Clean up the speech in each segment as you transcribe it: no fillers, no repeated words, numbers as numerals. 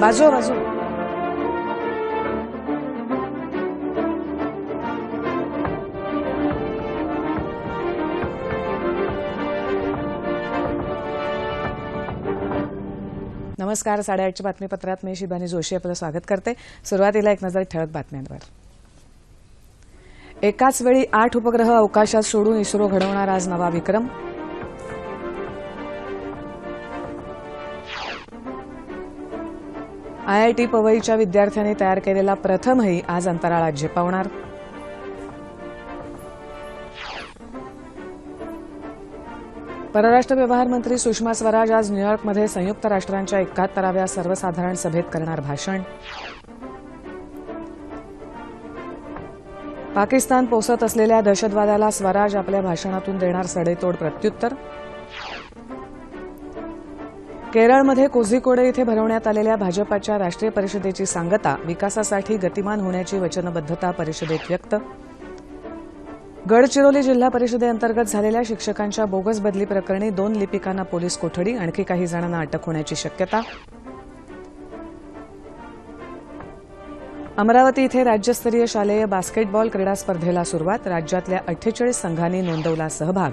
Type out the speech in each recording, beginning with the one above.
बाजू बाजू नमस्कार. 8:30च्या बातमीपत्रात मी शिबानी जोशी आपलं स्वागत करते. सुरुवातीला एक नजर ठळक बातम्यांवर. एकाच वेळी 8 उपग्रह अवकाशात सोडून इस्रो घडवणार आज नवा विक्रम. IIT पवईच्या विद्यार्थ्यांनी तयार केलेला प्रथमही आज अंतराळात झेपावणार. परराष्ट्र व्यवहार मंत्री सुषमा स्वराज आज न्यूयॉर्कमध्ये संयुक्त राष्ट्रांच्या 71व्या सर्वसाधारण सभेत करणार भाषण. पाकिस्तान पोसत असलेल्या दहशतवादाला स्वराज आपल्या भाषणातून देणार सडेतोड प्रत्युत्तर. केरळमध्ये कोझिकोडे इथे भरवण्यात आलेल्या भाजपाच्या राष्ट्रीय परिषदेची सांगता. विकासासाठी गतिमान होण्याची वचनबद्धता परिषदेत व्यक्त. गडचिरोली जिल्हा परिषदेअंतर्गत झालेल्या शिक्षकांच्या बोगस बदली प्रकरणी 2 लिपिकांना पोलीस कोठडी. आणखी काही जणांना अटक होण्याची शक्यता. अमरावती इथे राज्यस्तरीय शालेय बास्केटबॉल क्रीडा स्पर्धेला सुरुवात. राज्यातल्या 48 संघांनी नोंदवला सहभाग.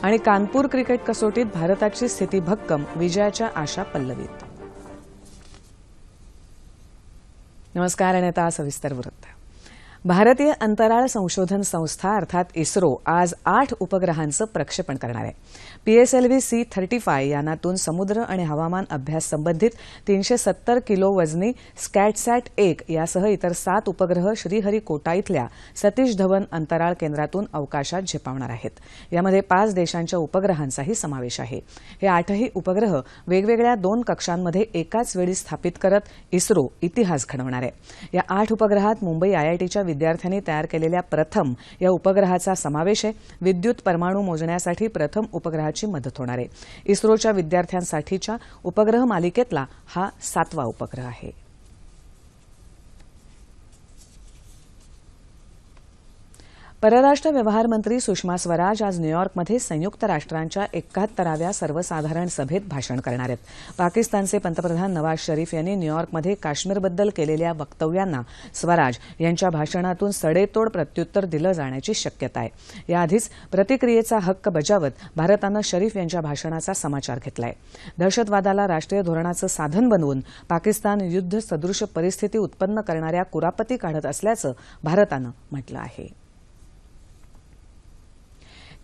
आणि कानपूर क्रिकेट कसोटीत भारताची स्थिती भक्कम. विजयाच्या आशा पल्लवीत. नमस्कार. आणि आता सविस्तर वृत्त. भारतीय अंतराळ संशोधन संस्था अर्थात इस्रो आज 8 उपग्रहांचं प्रक्षेपण करणार आहे. PSLV C-35 यानातून समुद्र आणि हवामान अभ्यास संबंधित 370 किलो वजनी स्कॅटसॅट-1 यासह इतर 7 उपग्रह श्रीहरिकोटा इथल्या सतीश धवन अंतराळ केंद्रातून अवकाशात झेपावणार आहेत. यामध्ये 5 देशांच्या उपग्रहांचाही समावेश आहे. हे 8ही उपग्रह वेगवेगळ्या 2 कक्षांमध्ये एकाच वेळी स्थापित करत इस्रो इतिहास घडवणार आहे. या 8 उपग्रहात मुंबई IITच्या विद्यार्थ्यांनी तयार केलेल्या प्रथम या उपग्रहाचा समावेश आहे. विद्युत परमाणू मोजण्यासाठी प्रथम उपग्रहाची मदत होणार आहे. इस्रोच्या विद्यार्थ्यांसाठीच्या उपग्रह मालिकेतला हा 7वा उपग्रह आहे. परराष्ट्र व्यवहार मंत्री सुषमा स्वराज आज न्यूयॉर्कमध्ये संयुक्त राष्ट्रांच्या 71व्या सर्वसाधारण सभेत भाषण करणार आहेत. पाकिस्तानचे पंतप्रधान नवाज शरीफ यांनी न्यूयॉर्कमध्ये काश्मीरबद्दल केलेल्या वक्तव्यांना स्वराज यांच्या भाषणातून सडेतोड प्रत्युत्तर दिलं जाण्याची शक्यता आहे. याआधीच प्रतिक्रियेचा हक्क बजावत भारतानं शरीफ यांच्या भाषणाचा समाचार घेतलाय. दहशतवादाला राष्ट्रीय धोरणाचं साधन बनवून पाकिस्तान युद्ध सदृश परिस्थिती उत्पन्न करणाऱ्या कुरापती काढत असल्याचं भारतानं म्हटलं आहे.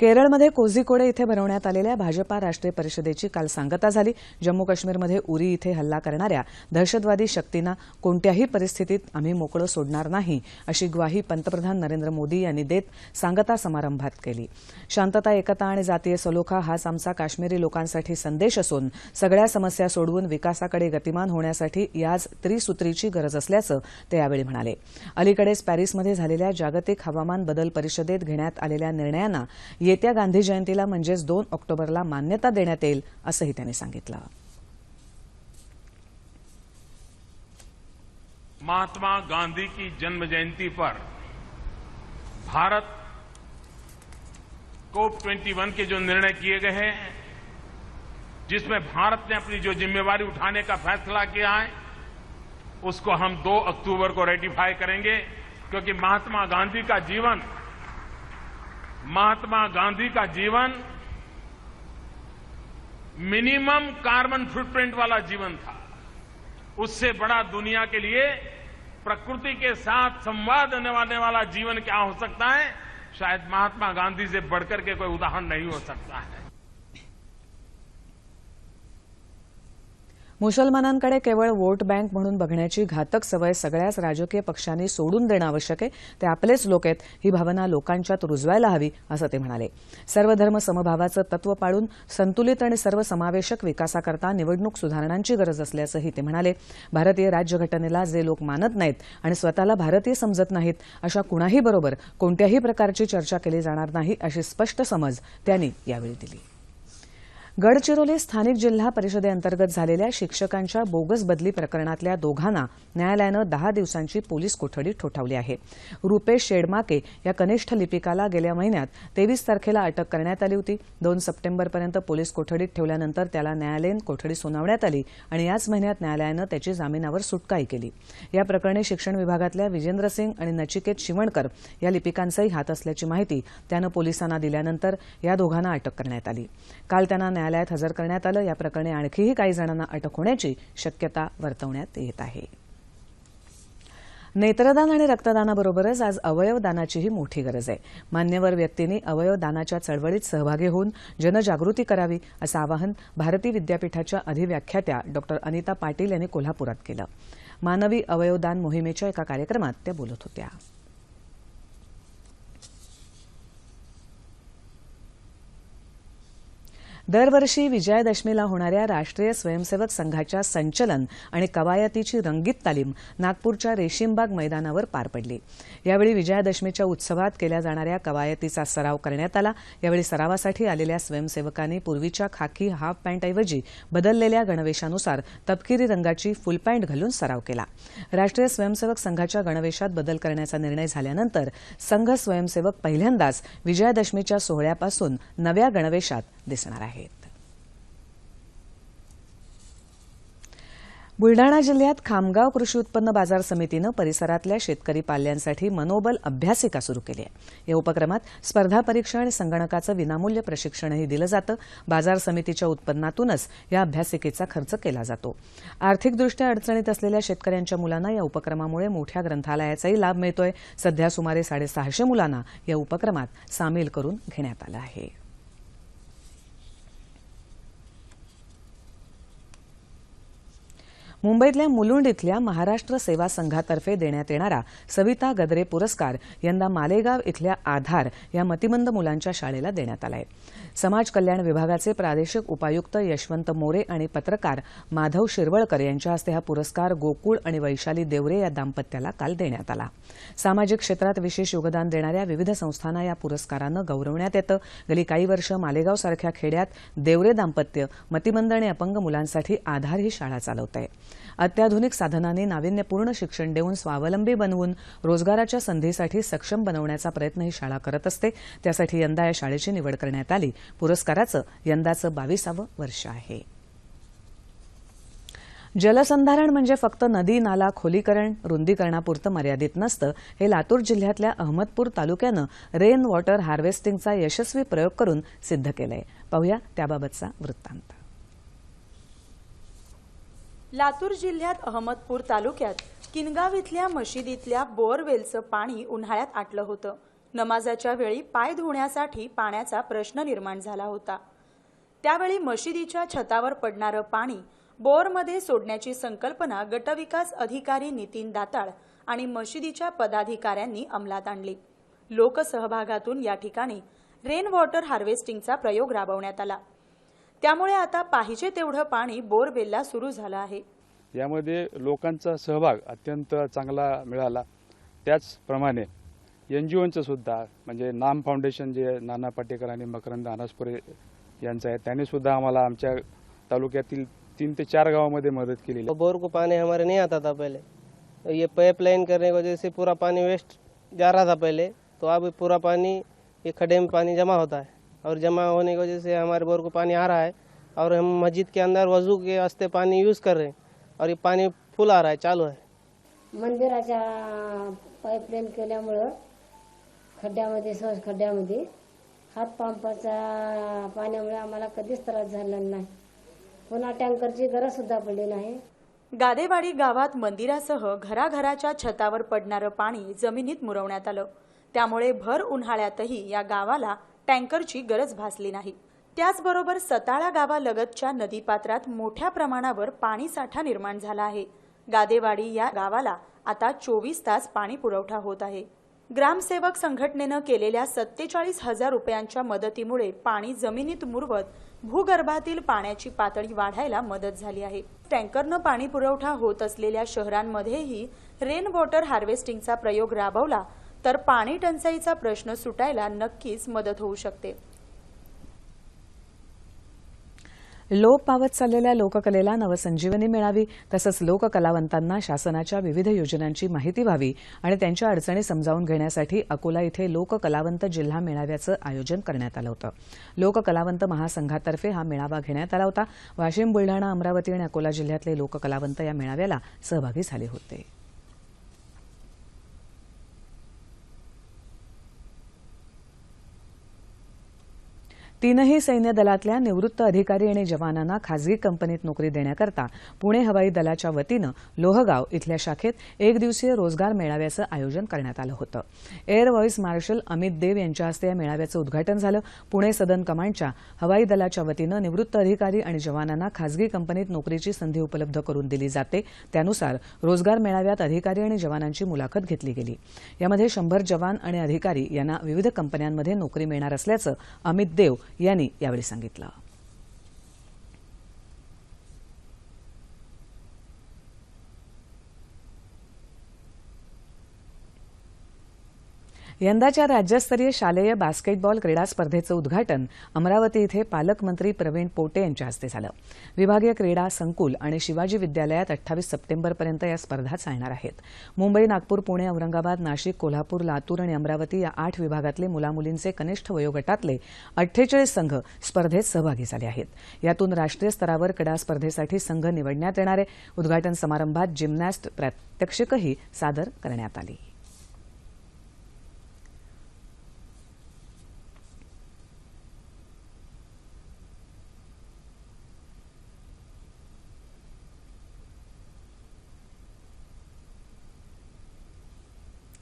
केरळमध्ये कोझिकोडे इथे भरवण्यात आलेल्या भाजपा राष्ट्रीय परिषदेची काल सांगता झाली. जम्मू काश्मीरमध्ये उरी इथे हल्ला करणाऱ्या दहशतवादी शक्तींना कोणत्याही परिस्थितीत आम्ही मोकळं सोडणार नाही अशी ग्वाही पंतप्रधान नरेंद्र मोदी यांनी देत सांगता समारंभात केली. शांतता, एकता आणि जातीय सलोखा हाच आमचा काश्मीरी लोकांसाठी संदेश असून सगळ्या समस्या सोडवून विकासाकडे गतिमान होण्यासाठी याच त्रिसूत्रीची गरज असल्याचं ते यावेळी म्हणाले. अलीकडेच पॅरिसमध्ये झालेल्या जागतिक हवामान बदल परिषदेत घेण्यात आलेल्या निर्णयांना येत्या गांधी जयंतीला म्हणजेच 2 ऑक्टोबरला मान्यता देण्यात येईल असंही त्यांनी सांगितलं. महात्मा गांधी की जन्म जयंती पर भारत COP21 के जो निर्णय किए गए हैं, जिसमें भारत ने अपनी जो जिम्मेवारी उठाने का फैसला किया है, उसको हम 2 अक्टूबर को रेटिफाई करेंगे. क्योंकि महात्मा गांधी का जीवन मिनिमम कार्बन फुटप्रिंट वाला जीवन था. उससे बड़ा दुनिया के लिए प्रकृति के साथ संवाद करने वाला जीवन क्या हो सकता है? शायद महात्मा गांधी से बढ़कर के कोई उदाहरण नहीं हो सकता है. मुसलमानांकडे केवळ वोट बँक म्हणून बघण्याची घातक सवय सगळ्याच राजकीय पक्षांनी सोडून देणं आवश्यक आहे. ते आपलेच लोक आहेत ही भावना लोकांच्यात रुजवायला हवी असं ते म्हणाले. सर्वधर्म समभावाचं तत्व पाळून संतुलित आणि सर्वसमावेशक विकासाकरता निवडणूक सुधारणांची गरज असल्याचंही ते म्हणाले. भारतीय राज्यघटनेला जे लोक मानत नाहीत आणि स्वतःला भारतीय समजत नाहीत अशा कुणाही बरोबर कोणत्याही प्रकारची चर्चा केली जाणार नाही अशी स्पष्ट समज त्यांनी यावेळी दिली. गडचिरोली स्थानिक जिल्हा परिषदेअंतर्गत झालेल्या शिक्षकांच्या बोगस बदली प्रकरणातल्या दोघांना न्यायालयानं 10 दिवसांची पोलीस कोठडी ठोठावली आहे. रुपेश शेडमाके या कनिष्ठ लिपिकाला गेल्या महिन्यात 23 तारखेला अटक करण्यात आली होती. 2 सप्टेंबरपर्यंत पोलीस कोठडीत ठेवल्यानंतर त्याला न्यायालयीन कोठडी सुनावण्यात आली आणि याच महिन्यात न्यायालयानं त्याची जामिनावर सुटकाही केली. या प्रकरणी शिक्षण विभागातल्या विजेंद्र सिंग आणि नचिकेत शिवणकर या लिपिकांचाही हात असल्याची माहिती त्यानं पोलिसांना दिल्यानंतर या दोघांना अटक करण्यात आली. काल त्यांना न्यायालयात हजर करण्यात आलं. या प्रकरणी आणखीही काही जणांना अटक होण्याची शक्यता वर्तवण्यात येत आहे. नेत्रदान आणि रक्तदानाबरोबरच आज अवयवदानाचीही मोठी गरज आहे. मान्यवर व्यक्तींनी अवयवदानाच्या चळवळीत सहभागी होऊन जनजागृती करावी असं आवाहन भारती विद्यापीठाच्या अधिव्याख्यात्या डॉ. अनिता पाटील यांनी कोल्हापुरात केलं. मानवी अवयवदान मोहिमेच्या एका कार्यक्रमात त्या बोलत होत्या. दरवर्षी विजयादशमीला होणाऱ्या राष्ट्रीय स्वयंसेवक संघाच्या संचलन आणि कवायतीची रंगीत तालीम नागपूरच्या रेशीमबाग मैदानावर पार पडली. यावेळी विजयादशमीच्या उत्सवात केल्या जाणाऱ्या कवायतीचा सराव करण्यात आला. यावेळी सरावासाठी आलेल्या स्वयंसेवकांनी पूर्वीच्या खाकी हाफ पॅन्टऐवजी बदललेल्या गणवेशानुसार तपकिरी रंगाची फुल पॅन्ट घालून सराव केला. राष्ट्रीय स्वयंसेवक संघाच्या गणवेशात बदल करण्याचा निर्णय झाल्यानंतर संघ स्वयंसेवक पहिल्यांदाच विजयादशमीच्या सोहळ्यापासून नव्या गणवेशात दिसणार आहेत. बुलडाणा जिल्ह्यात खामगाव कृषी उत्पन्न बाजार समितीनं परिसरातल्या शेतकरी पाल्यांसाठी मनोबल अभ्यासिका सुरू केली आहे. या उपक्रमात स्पर्धा परीक्षा आणि संगणकाचं विनामूल्य प्रशिक्षणही दिलं जातं. बाजार समितीच्या उत्पन्नातूनच या अभ्यासिकेचा खर्च केला जातो. आर्थिकदृष्ट्या अडचणीत असलेल्या शेतकऱ्यांच्या मुलांना या उपक्रमामुळे मोठ्या ग्रंथालयाचाही लाभ मिळतोय. सध्या सुमारे 650 मुलांना या उपक्रमात सामील करून घेण्यात आलं आहे. मुंबईतल्या मुलुंड इथल्या महाराष्ट्र सेवा संघातर्फे देण्यात येणारा सविता गद्रे पुरस्कार यंदा मालेगाव इथल्या आधार या मतिमंद मुलांच्या शाळेला देण्यात आला आहे. समाज कल्याण विभागाचे प्रादेशिक उपायुक्त यशवंत मोरे आणि पत्रकार माधव शिरवळकर यांच्या हस्ते हा पुरस्कार गोकुळ आणि वैशाली देवरे या दाम्पत्याला काल देण्यात आला. सामाजिक क्षेत्रात विशेष योगदान देणाऱ्या विविध संस्थांना या पुरस्कारानं गौरवण्यात येतं. गेली काही वर्ष मालेगावसारख्या खेड्यात देवरे दाम्पत्य मतिमंद आणि अपंग मुलांसाठी आधार ही शाळा चालवत आहे. अत्याधुनिक साधनांनी नाविन्यपूर्ण शिक्षण देऊन स्वावलंबी बनवून रोजगाराच्या संधीसाठी सक्षम बनवण्याचा प्रयत्न ही शाळा करत असते. त्यासाठी यंदा या शाळेची निवड करण्यात आली. पुरस्काराचं यंदाचं 22वं वर्ष आहे. जलसंधारण म्हणजे फक्त नदी नाला खोलीकरण रुंदीकरणापुरतं मर्यादित नसतं. हे लातूर जिल्ह्यातल्या अहमदपूर तालुक्यानं रेन वॉटर हार्वेस्टिंगचा यशस्वी प्रयोग करून सिद्ध केलंय. पाहूया त्याबाबतचा वृत्तांत. लातूर जिल्ह्यात अहमदपूर तालुक्यात किनगाव इथल्या मशिदीतल्या बोअरवेलचं पाणी उन्हाळ्यात आटलं होतं. नमाजाच्या वेळी पाय धुण्यासाठी पाण्याचा प्रश्न निर्माण झाला होता. त्यावेळी मशिदीच्या छतावर पडणारं पाणी बोअरमध्ये सोडण्याची संकल्पना गटविकास अधिकारी नितीन दाताळ आणि मशिदीच्या पदाधिकाऱ्यांनी अंमलात आणली. लोकसहभागातून या ठिकाणी रेन वॉटर हार्वेस्टिंगचा प्रयोग राबवण्यात आला. त्यामुळे आता पाहिजे तेवढं पाणी बोरवेलला सुरू झालं आहे. यामध्ये लोकांचा सहभाग अत्यंत चांगला मिळाला. त्याचप्रमाणे एनजीओंचं सुद्धा म्हणजे नाम फाउंडेशन जे नाना पाटेकर आणि मकरंद अनासपुरे यांचं आहे त्यांनी सुद्धा आम्हाला आमच्या तालुक्यातील 3 ते 4 गावांमध्ये मदत केली. बोर को पानी हमारे नहीं आता था पहले. ये पाइपलाइन करने की वजह से पूरा पानी वेस्ट जा रहा था पहले. तो अब पूरा पानी ये खड्डे में पानी जमा होता है और जमा होने की वजह से हमारे बोर को पानी आ रहा है और हम मस्जिद के अंदर वजू के वास्ते पानी यूज कर रहे हैं और ये पानी फुल आ रहा है, चालू है. मंदिराच्या पाईपलाईन केल्यामुळं खड्ड्यामध्ये सहज खड्ड्यामध्ये हातपंपाच्या पाण्यामुळे आम्हाला कधीच त्रास झाला नाही. पुन्हा टँकरची गरज सुद्धा पडली नाही. गादेवाडी गावात मंदिरासह घराघराच्या छतावर पडणारं पाणी जमिनीत मुरवण्यात आलं. त्यामुळे भर उन्हाळ्यातही या गावाला टँकरची गरज भासली नाही. त्याचबरोबर सताळा गावालगतच्या नदीपात्रात मोठ्या प्रमाणावर पाणी साठा निर्माण झाला आहे. गादेवाडी या गावाला आता 24 तास पाणी पुरवठा होत आहे. ग्रामसेवक संघटनेनं केलेल्या 47,000 रुपयांच्या मदतीमुळे पाणी जमिनीत मुरवत भूगर्भातील पाण्याची पातळी वाढायला मदत झाली आहे. टँकरनं पाणी पुरवठा होत असलेल्या शहरांमध्येही रेन वॉटर हार्वेस्टिंगचा प्रयोग राबवला तर पाणी टंचाईचा प्रश्न सुटायला नक्कीच मदत होऊ शकते. लोप पावत चाललेल्या लोककलेला नवसंजीवनी मिळावी तसंच लोककलावंतांना शासनाच्या विविध योजनांची माहिती व्हावी आणि त्यांच्या अडचणी समजावून घेण्यासाठी अकोला इथे लोककलावंत जिल्हा मेळाव्याचं आयोजन करण्यात आलं होतं. लोककलावंत महासंघातर्फे हा मेळावा घेण्यात आला होता. वाशिम, बुलढाणा, अमरावती आणि अकोला जिल्ह्यातले लोककलावंत या मेळाव्याला सहभागी झाले होते. तीनही सैन्य दलातल्या निवृत्त अधिकारी आणि जवानांना खासगी कंपनीत नोकरी देण्याकरता पुणे हवाई दलाच्या वतीनं लोहगाव इथल्या शाखेत एक दिवसीय रोजगार मेळाव्याचं आयोजन करण्यात आलं होतं. Air vice marshal Amit Dev यांच्या हस्ते या मेळाव्याचं उद्घाटन झालं. पुणे सदन कमांडच्या हवाई दलाच्या वतीनं निवृत्त अधिकारी आणि जवानांना खासगी कंपनीत नोकरीची संधी उपलब्ध करून दिली जाते. त्यानुसार रोजगार मेळाव्यात अधिकारी आणि जवानांची मुलाखत घेतली गेली. यामध्ये 100 जवान आणि अधिकारी यांना विविध कंपन्यांमध्ये नोकरी मिळणार असल्याचं अमित देव यांनी यावेळी सांगितलं. यंदाच्या राज्यस्तरीय शालेय बास्केटबॉल क्रीडा स्पर्धेचं उद्घाटन अमरावती इथे पालकमंत्री प्रवीण पोटे यांच्या हस्ते झालं. विभागीय क्रीडा संकुल आणि शिवाजी विद्यालयात 28 सप्टेंबरपर्यंत या स्पर्धा चालणार आहेत. मुंबई, नागपूर, पुणे, औरंगाबाद, नाशिक, कोल्हापूर, लातूर आणि अमरावती या 8 विभागातले मुलामुलींचे कनिष्ठ वयोगटातले 48 संघ स्पर्धेत सहभागी झाले आहेत. यातून राष्ट्रीय स्तरावर क्रीडा स्पर्धेसाठी संघ निवडण्यात येणार आहे. उद्घाटन समारंभात जिम्नॅस्ट प्रात्यक्षिकही सादर करण्यात आली.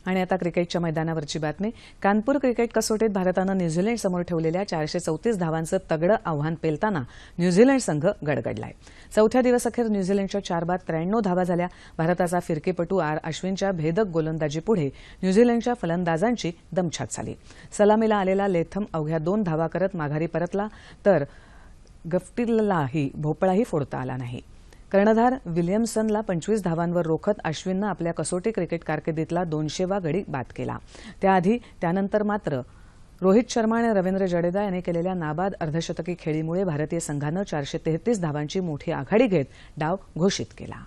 आणि आता क्रिकेटच्या मैदानावरची बातमी. कानपूर क्रिकेट कसोटीत भारतानं न्यूझीलंड समोर ठेवलेल्या 434 धावांचं तगडं आव्हान पेलताना न्यूझीलंड संघ गडगडलाय. चौथ्या दिवसअखेर न्यूझीलंडच्या 4 बाद 93 धावा झाल्या. भारताचा फिरकीपटू आर अश्विनच्या भेदक गोलंदाजीपुढे न्यूझीलंडच्या फलंदाजांची दमछाक झाली. सलामीला आलेला लेथम अवघ्या 2 धावा करत माघारी परतला तर गप्टिललाही भोपळाही फोडता आला नाही. कर्णधार विलियमसनला 25 धावांवर रोखत अश्विननं आपल्या कसोटी क्रिकेट कारकिर्दीतला 200वा गडी बाद केला. त्यानंतर मात्र रोहित शर्मा आणि रवींद्र जडेजा यांनी केलेल्या नाबाद अर्धशतकी खेळीमुळे भारतीय संघानं 433 धावांची मोठी आघाडी घेत डाव घोषित केला.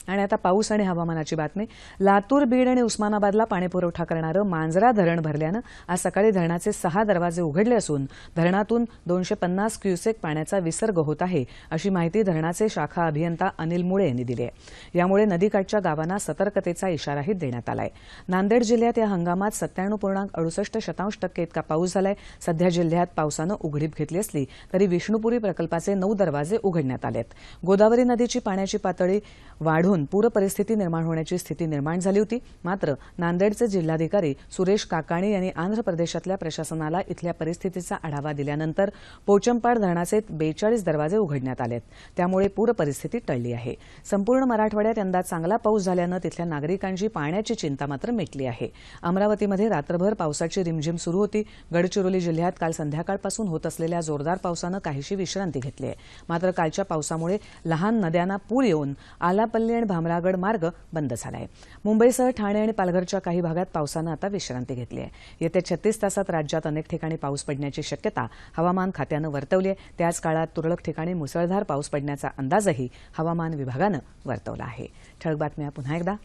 आणि आता पाऊस आणि हवामानाची बातमी. लातूर, बीड आणि उस्मानाबादला पाणीपुरवठा करणारं मांजरा धरण भरल्यानं आज सकाळी धरणाचे 6 दरवाजे उघडले असून धरणातून 250 क्युसेक पाण्याचा विसर्ग होत आहे, अशी माहिती धरणाचे शाखा अभियंता अनिल मुळे यांनी दिली आहे. यामुळे नदीकाठच्या गावांना सतर्कतेचा इशाराही देण्यात आला आहे. नांदेड जिल्ह्यात या हंगामात 97.68% इतका पाऊस झालाय. सध्या जिल्ह्यात पावसानं उघडीप घेतली असली तरी विष्णुपुरी प्रकल्पाचे 9 दरवाजे उघडण्यात आले आहेत. गोदावरी नदीची पाण्याची पातळी वाढून पूर परिस्थिती निर्माण होण्याची स्थिती निर्माण झाली होती. मात्र नांदेडचे जिल्हाधिकारी सुरेश काकाणी यांनी आंध्र प्रदेशातल्या प्रशासनाला इथल्या परिस्थितीचा आढावा दिल्यानंतर पोचमपाड धरणाचे 42 दरवाजे उघडण्यात आलेत. त्यामुळे पूर परिस्थिती टळली आहे. संपूर्ण मराठवाड्यात यंदा चांगला पाऊस झाल्यानं तिथल्या नागरिकांची पाण्याची चिंता मात्र मिटली आहे. अमरावतीमध्ये रात्रभर पावसाची रिमझिम सुरू होती. गडचिरोली जिल्ह्यात काल संध्याकाळपासून होत असलेल्या जोरदार पावसानं काहीशी विश्रांती घेतली आहे. मात्र कालच्या पावसामुळे लहान नद्यांना पूर येऊन आलापल्ली आणि भामरागड मार्ग बंद झाला आहे. मुंबईसह ठाणे आणि पालघरच्या काही भागात पावसानं आता विश्रांती घेतली आहे. येत्या 36 तासात राज्यात अनेक ठिकाणी पाऊस पडण्याची शक्यता हवामान खात्यानं वर्तवली आहे. त्याच काळात तुरळक ठिकाणी मुसळधार पाऊस पडण्याचा अंदाजही हवामान विभागानं वर्तवला आहे. ठळक बातम्या पुन्हा एकदा.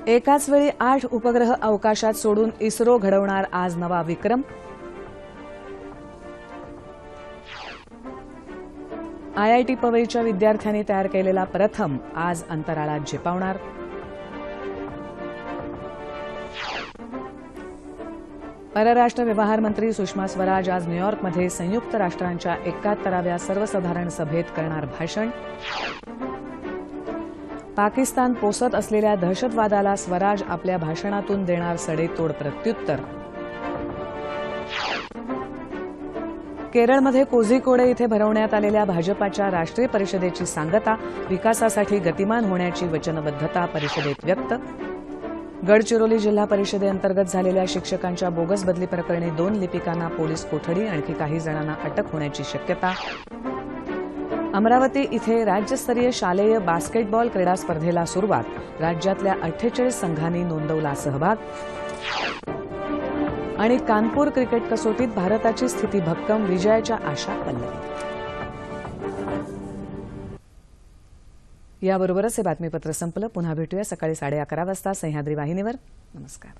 एकाच वेळी 8 उपग्रह अवकाशात सोडून इस्रो घडवणार आज नवा विक्रम. IIT पवईच्या विद्यार्थ्यांनी तयार केलेला प्रथम आज अंतराळात झेपावणार. परराष्ट्र व्यवहार मंत्री सुषमा स्वराज आज न्यूयॉर्कमध्ये संयुक्त राष्ट्रांच्या 71व्या सर्वसाधारण सभेत करणार भाषण. पाकिस्तान पोसत असलेल्या दहशतवादाला स्वराज आपल्या भाषणातून देणार सडेतोड प्रत्युत्तर. केरळमध्ये कोझिकोडे इथे भरवण्यात आलेल्या भाजपाच्या राष्ट्रीय परिषदेची सांगता. विकासासाठी गतिमान होण्याची वचनबद्धता परिषदेत व्यक्त. गडचिरोली जिल्हा परिषदेअंतर्गत झालेल्या शिक्षकांच्या बोगस बदली प्रकरणी 2 लिपिकांना पोलीस कोठडी. आणखी काही जणांना अटक होण्याची शक्यता. अमरावती इथे राज्यस्तरीय शालेय बास्केटबॉल क्रीडा स्पर्धेला सुरुवात. राज्यातल्या 48 संघांनी नोंदवला सहभाग. आणि कानपूर क्रिकेट कसोटीत भारताची स्थिती भक्कम, विजयाच्या आशा पल्लवीत. याबरोबरच हे बातमीपत्र संपलं. पुन्हा भेटूया सकाळी 11:30 वाजता सह्याद्री वाहिनीवर. नमस्कार.